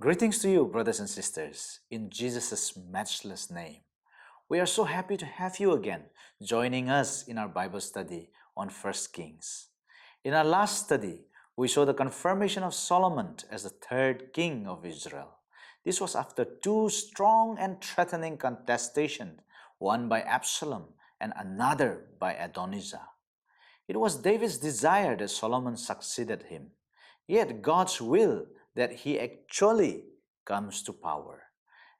Greetings to you, brothers and sisters, in Jesus' matchless name. We are so happy to have you again joining us in our Bible study on First Kings. In our last study, we saw the confirmation of Solomon as the third king of Israel. This was after two strong and threatening contestations, one by Absalom and another by Adonijah. It was David's desire that Solomon succeeded him, yet God's will that he actually comes to power.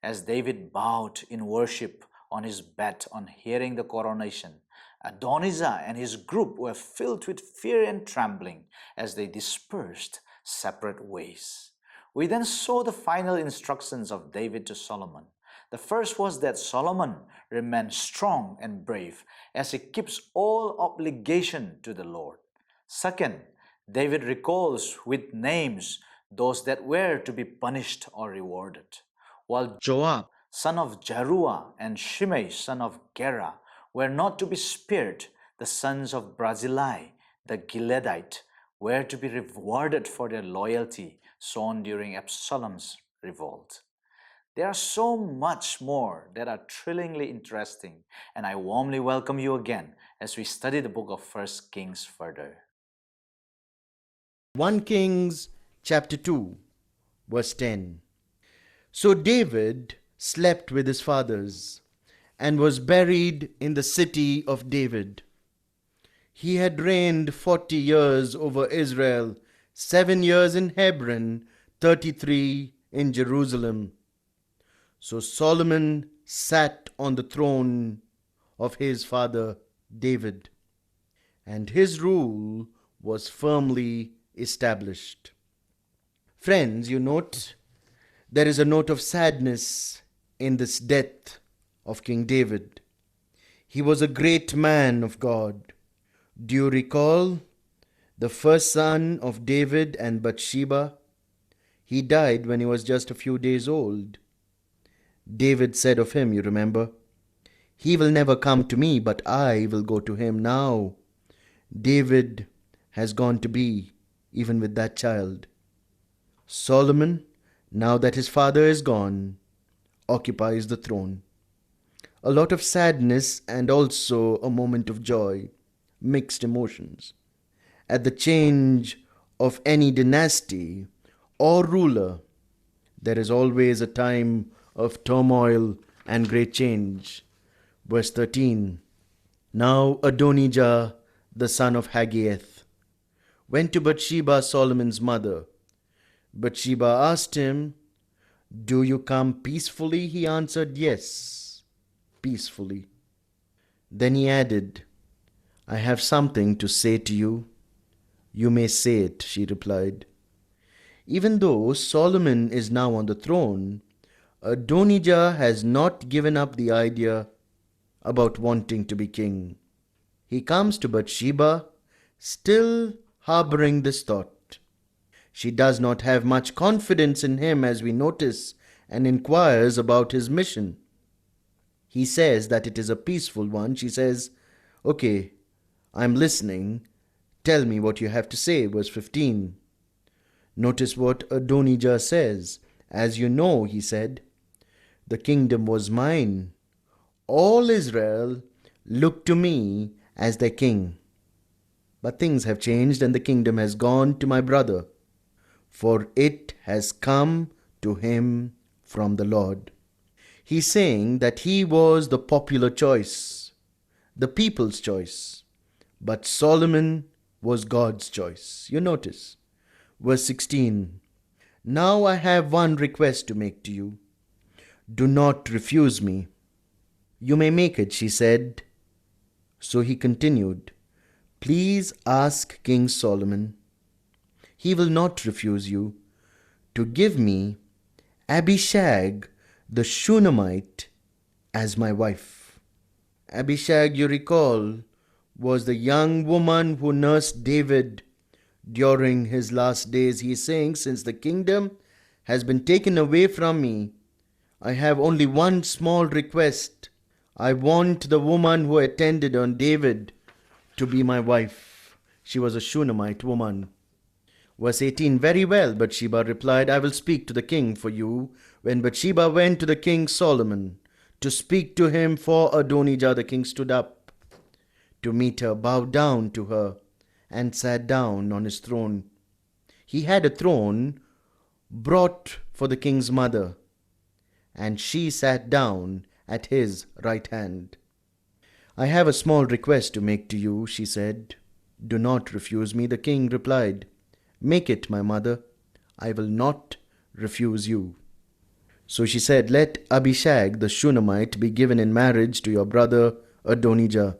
As David bowed in worship on his bed on hearing the coronation, Adonijah and his group were filled with fear and trembling as they dispersed separate ways. We then saw the final instructions of David to Solomon. The first was that Solomon remain strong and brave as he keeps all obligation to the Lord. Second, David recalls with names those that were to be punished or rewarded, while Joab, son of Jeruah, and Shimei, son of Gera, were not to be spared. The sons of Barzillai, the Gileadite, were to be rewarded for their loyalty shown during Absalom's revolt. There are so much more that are thrillingly interesting, and I warmly welcome you again as we study the book of First Kings further. 1 Kings chapter 2, verse 10. So David slept with his fathers and was buried in the city of David. He had reigned 40 years over Israel, 7 years in Hebron, 33 in Jerusalem. So Solomon sat on the throne of his father David, and his rule was firmly established. Friends, you note there is a note of sadness in this death of King David. He was a great man of God. Do you recall the first son of David and Bathsheba? He died when he was just a few days old. David said of him, you remember, "He will never come to me, but I will go to him." Now, David has gone to be even with that child. Solomon, now that his father is gone, occupies the throne. A lot of sadness and also a moment of joy, mixed emotions. At the change of any dynasty or ruler, there is always a time of turmoil and great change. Verse 13. Now Adonijah, the son of Haggith, went to Bathsheba, Solomon's mother. Bathsheba asked him, "Do you come peacefully?" He answered, "Yes, peacefully." Then he added, "I have something to say to you." "You may say it," she replied. Even though Solomon is now on the throne, Adonijah has not given up the idea about wanting to be king. He comes to Bathsheba, still harboring this thought. She does not have much confidence in him, as we notice, and inquires about his mission. He says that it is a peaceful one. She says, "Okay, I'm listening. Tell me what you have to say." Verse 15. Notice what Adonijah says. "As you know," he said, "the kingdom was mine. All Israel looked to me as their king. But things have changed, and the kingdom has gone to my brother, for it has come to him from the Lord." He's saying that he was the popular choice, the people's choice, but Solomon was God's choice. You notice. Verse 16. "Now I have one request to make to you. Do not refuse me." "You may make it," she said. So he continued, "Please ask King Solomon. He will not refuse you, to give me Abishag the Shunammite as my wife." Abishag, you recall, was the young woman who nursed David during his last days. He is saying, "Since the kingdom has been taken away from me, I have only one small request. I want the woman who attended on David to be my wife." She was a Shunammite woman. Verse 18, very well, Bathsheba replied, I will speak to the king for you. When Bathsheba went to the king Solomon to speak to him for Adonijah, the king stood up to meet her, bowed down to her, and sat down on his throne. He had a throne brought for the king's mother, and she sat down at his right hand. I have a small request to make to you, she said. Do not refuse me. The king replied, make it, my mother. I will not refuse you. So she said, let Abishag the Shunammite be given in marriage to your brother Adonijah.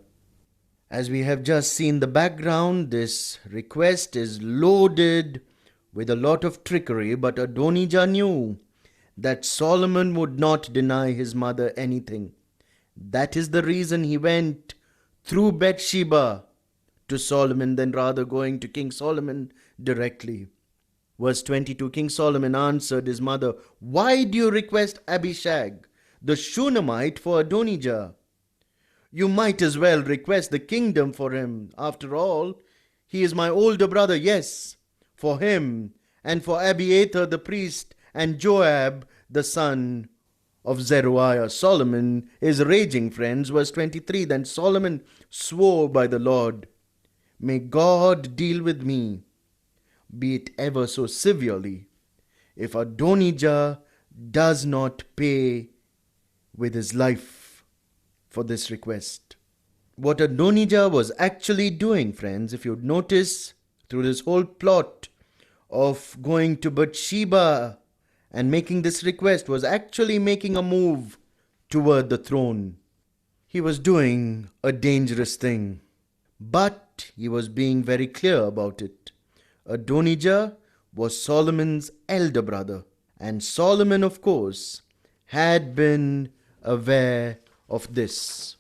As we have just seen the background, this request is loaded with a lot of trickery, but Adonijah knew that Solomon would not deny his mother anything. That is the reason he went through Bathsheba to Solomon than rather going to King Solomon directly. Verse 22, King Solomon answered his mother, why do you request Abishag, the Shunammite, for Adonijah? You might as well request the kingdom for him. After all, he is my older brother. Yes, for him and for Abiathar the priest and Joab the son of Zeruiah. Solomon is raging, friends. Verse 23, then Solomon swore by the Lord, may God deal with me, be it ever so severely, if Adonijah does not pay with his life for this request. What Adonijah was actually doing, friends, if you'd notice through this whole plot of going to Bathsheba and making this request, was actually making a move toward the throne. He was doing a dangerous thing, but he was being very clear about it. Adonijah was Solomon's elder brother, and Solomon, of course, had been aware of this.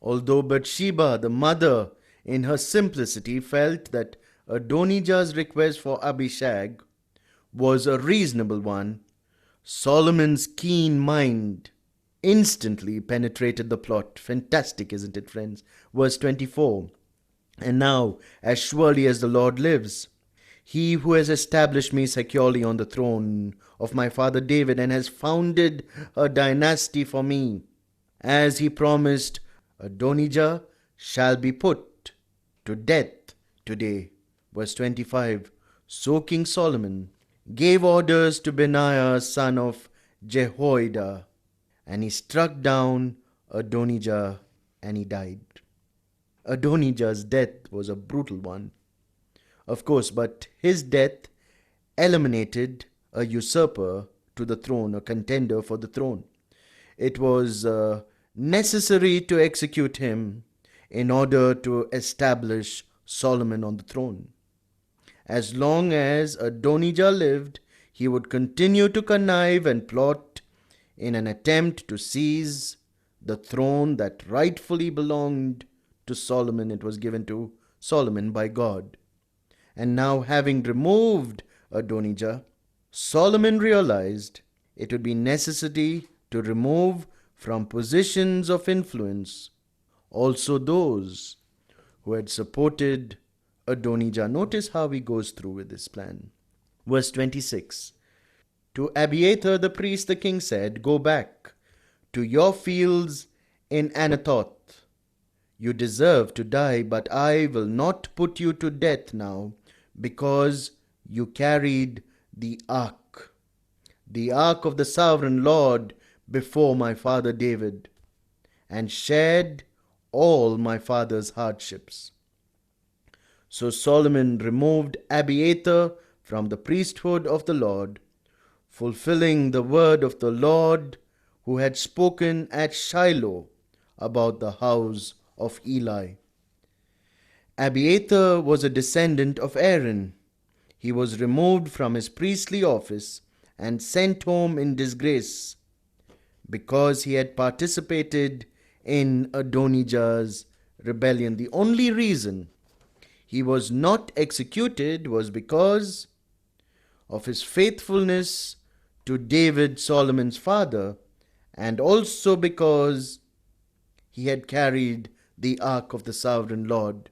Although Bathsheba, the mother, in her simplicity, felt that Adonijah's request for Abishag was a reasonable one, Solomon's keen mind instantly penetrated the plot. Fantastic, isn't it, friends? Verse 24, and now, as surely as the Lord lives, he who has established me securely on the throne of my father David and has founded a dynasty for me, as he promised, Adonijah shall be put to death today. Verse 25, so King Solomon gave orders to Benaiah son of Jehoiada, and he struck down Adonijah and he died. Adonijah's death was a brutal one, of course, but his death eliminated a usurper to the throne, a contender for the throne. It was necessary to execute him in order to establish Solomon on the throne. As long as Adonijah lived, he would continue to connive and plot in an attempt to seize the throne that rightfully belonged to Solomon. It was given to Solomon by God. And now, having removed Adonijah, Solomon realized it would be necessary to remove from positions of influence also those who had supported Adonijah. Notice how he goes through with this plan. Verse 26, to Abiathar the priest the king said, go back to your fields in Anathoth. You deserve to die, but I will not put you to death now, because you carried the ark of the sovereign Lord before my father David, and shared all my father's hardships. So Solomon removed Abiathar from the priesthood of the Lord, fulfilling the word of the Lord who had spoken at Shiloh about the house of Eli. Abiathar was a descendant of Aaron. He was removed from his priestly office and sent home in disgrace because he had participated in Adonijah's rebellion. The only reason he was not executed was because of his faithfulness to David, Solomon's father, and also because he had carried the ark of the sovereign Lord.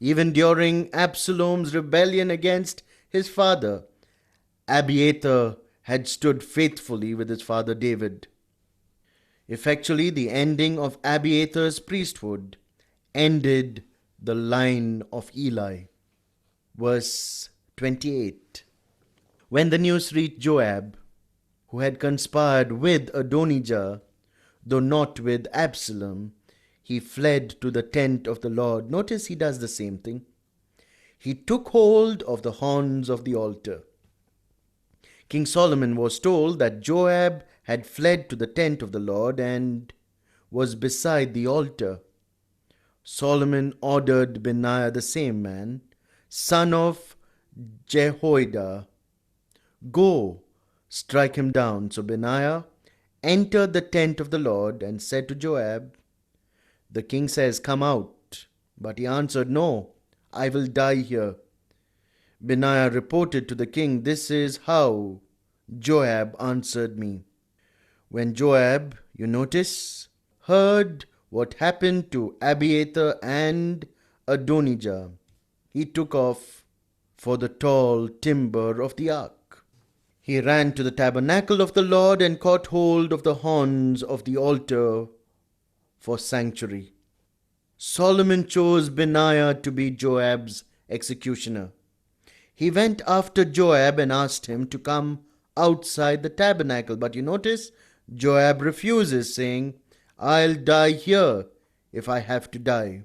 Even during Absalom's rebellion against his father, Abiathar had stood faithfully with his father David. Effectually, the ending of Abiathar's priesthood ended the line of Eli. Verse 28. When the news reached Joab, who had conspired with Adonijah, though not with Absalom, he fled to the tent of the Lord. Notice he does the same thing. He took hold of the horns of the altar. King Solomon was told that Joab had fled to the tent of the Lord and was beside the altar. Solomon ordered Benaiah, the same man, son of Jehoiada, "Go, strike him down." So Benaiah entered the tent of the Lord and said to Joab, "The king says, 'Come out.'" But he answered, "No, I will die here." Benaiah reported to the king, "This is how Joab answered me." When Joab, you notice, heard what happened to Abiathar and Adonijah, he took off for the tall timber of the ark. He ran to the tabernacle of the Lord and caught hold of the horns of the altar for sanctuary. Solomon chose Benaiah to be Joab's executioner. He went after Joab and asked him to come outside the tabernacle. But you notice, Joab refuses, saying, "I'll die here if I have to die."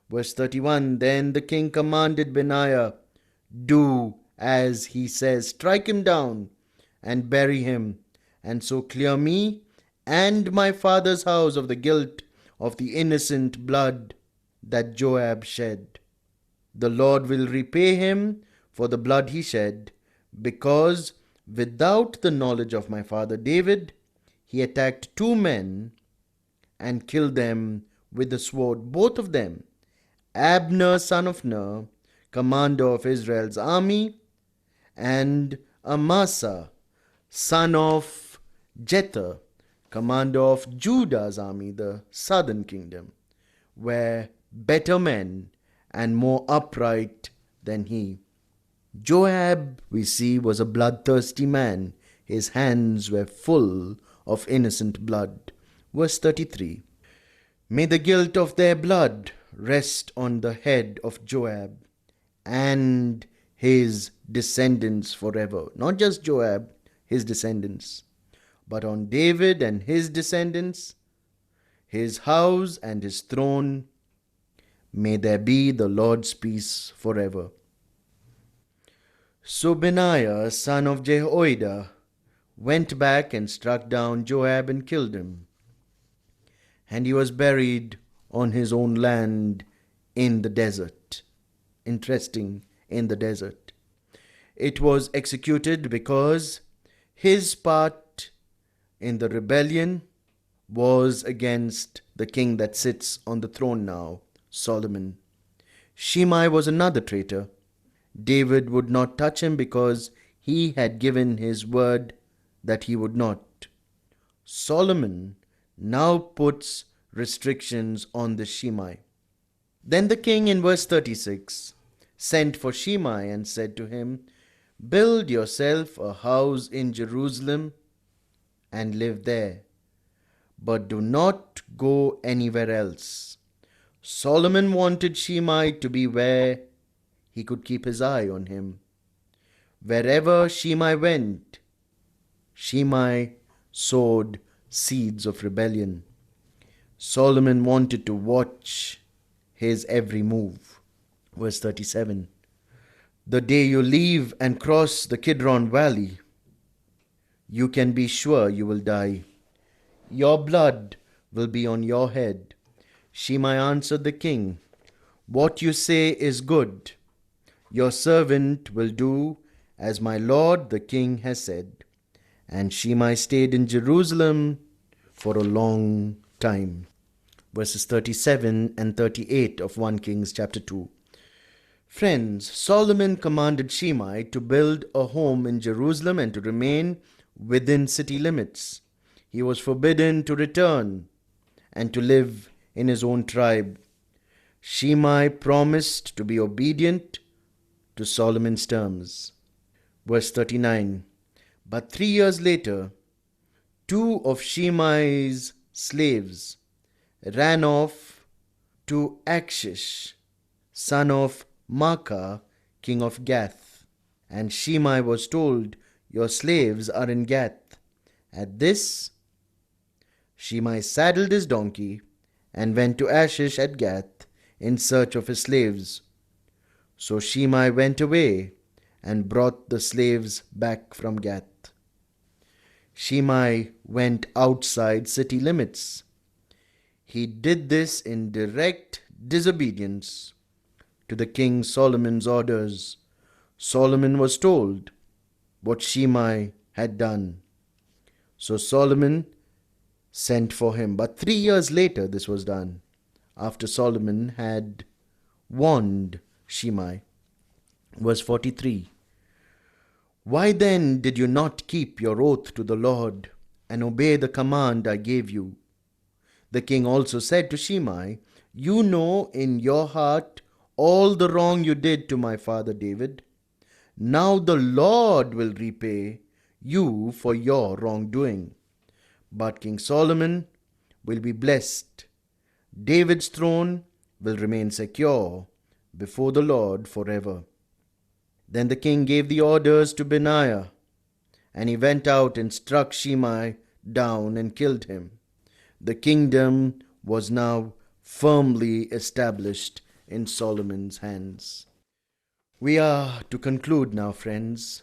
Verse 31, then the king commanded Benaiah, "Do as he says, strike him down and bury him, and so clear me and my father's house of the guilt of the innocent blood that Joab shed. The Lord will repay him for the blood he shed, because without the knowledge of my father David, he attacked 2 men and killed them with the sword, both of them, Abner son of Ner, commander of Israel's army, and Amasa son of Jether, commander of Judah's army, the southern kingdom, were better men and more upright than he. Joab, we see, was a bloodthirsty man. His hands were full of innocent blood. Verse 33. May the guilt of their blood rest on the head of Joab and his descendants forever. Not just Joab, his descendants, but on David and his descendants, his house and his throne. May there be the Lord's peace forever. So Benaiah, son of Jehoiada, went back and struck down Joab and killed him. And he was buried on his own land in the desert. Interesting, in the desert. It was executed because his part in the rebellion was against the king that sits on the throne now, Solomon. Shimei was another traitor. David would not touch him because he had given his word that he would not. Solomon now puts restrictions on the Shimei. Then the king, in verse 36, sent for Shimei and said to him, "Build yourself a house in Jerusalem and live there, but do not go anywhere else." Solomon wanted Shimei to be where he could keep his eye on him. Wherever Shimei went, Shimei sowed seeds of rebellion. Solomon wanted to watch his every move. Verse 37. The day you leave and cross the Kidron Valley, you can be sure you will die. Your blood will be on your head. Shimei answered the king, "What you say is good. Your servant will do as my lord the king has said." And Shimei stayed in Jerusalem for a long time. Verses 37 and 38 of 1 Kings chapter 2. Friends, Solomon commanded Shimei to build a home in Jerusalem and to remain within city limits. He was forbidden to return and to live in his own tribe. Shimei promised to be obedient to Solomon's terms. Verse 39. But 3 years later, two of Shimei's slaves ran off to Accession, son of Maacah, king of Gath. And Shimei was told, Your slaves are in Gath. At this, Shimei saddled his donkey and went to Accession at Gath in search of his slaves. So Shimei went away and brought the slaves back from Gath. Shimei went outside city limits. He did this in direct disobedience to the king Solomon's orders. Solomon was told what Shimei had done. So Solomon sent for him. But 3 years later this was done, after Solomon had warned Shimei. Verse 43. Why then did you not keep your oath to the Lord and obey the command I gave you? The king also said to Shimei, You know in your heart all the wrong you did to my father David. Now the Lord will repay you for your wrongdoing. But King Solomon will be blessed. David's throne will remain secure before the Lord forever. Then the king gave the orders to Benaiah, and he went out and struck Shimei down and killed him. The kingdom was now firmly established in Solomon's hands. We are to conclude now, friends.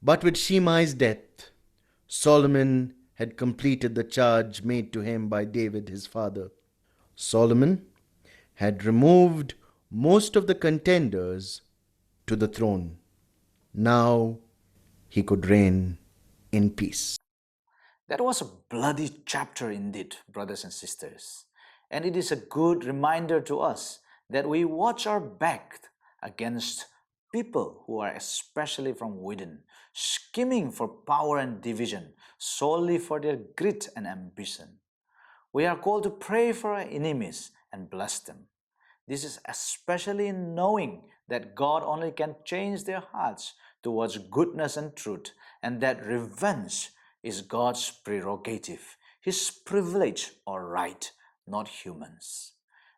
But with Shimei's death, Solomon had completed the charge made to him by David his father. Solomon had removed most of the contenders to the throne. Now he could reign in peace. That was a bloody chapter indeed, brothers and sisters. And it is a good reminder to us that we watch our back against people who are especially from within, scheming for power and division solely for their greed and ambition. We are called to pray for our enemies and bless them. This is especially in knowing that God only can change their hearts towards goodness and truth, and that revenge is God's prerogative, His privilege or right, not humans.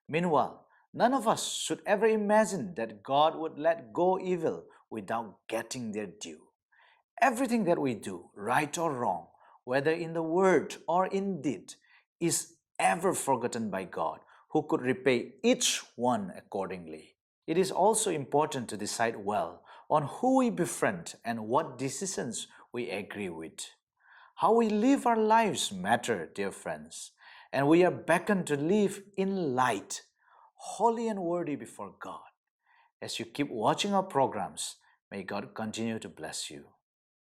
Meanwhile, none of us should ever imagine that God would let go evil without getting their due. Everything that we do, right or wrong, whether in the word or in deed, is ever forgotten by God, who could repay each one accordingly. It is also important to decide well on who we befriend and what decisions we agree with. How we live our lives matter, dear friends, and we are beckoned to live in light, holy and worthy before God. As you keep watching our programs, may God continue to bless you.